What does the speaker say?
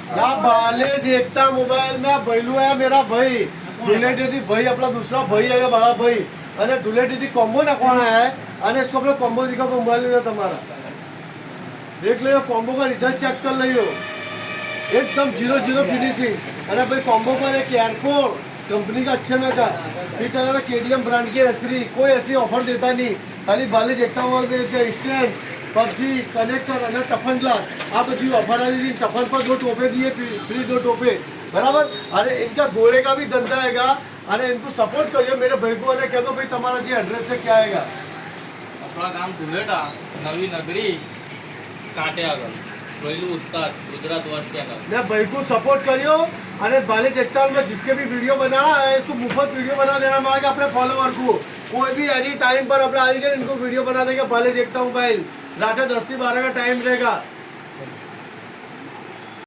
ना बालेज एकता मोबाइल में भैलू है मेरा भाई डुलेटी भाई अपना दूसरा भाई है बड़ा भाई अरे डुलेटी कॉम्बो नाखवाना है अरे इसको अपना कॉम्बो दिखा मोबाइल में तुम्हारा देख लो कॉम्बो का रिजल्ट चेक कर लियो एकदम 0-0 फिनिशिंग। अरे भाई कॉम्बो पर एक एयरपोर्ट कंपनी का अच्छे में का फिर चला केडीएम ब्रांड की एस्प्री कोई ऐसी ऑफर देता नहीं खाली बालेज एकता मोबाइल में देते स्टैंड पबजी कनेक्टर અને ટફન ग्लास આ बची ऑफर आ दी टफन पर 2 टोपे दिए फ्री 2 टोपे बराबर। अरे इनका घोड़े का भी धंधा हैगा अरे इनको सपोर्ट करिए मेरे भाई को अरे कह दो भाई तुम्हारा जी एड्रेस है क्या आएगा अपना गांव धुलेटा नवी नगरी कांटे आगर पहलू उस्ताद गुजरात वर्ष के आगर मैं भाई को सपोर्ट करियो अरे बालेज एकता में जिसके भी वीडियो बनाना है तो मुफ्त वीडियो बना देना मांगे अपने फॉलोअर को कोई भी एनी टाइम पर अपना आएंगे इनको वीडियो बना देंगे बालेज एकता मोबाइल रात 10 से 12 का टाइम रहेगा।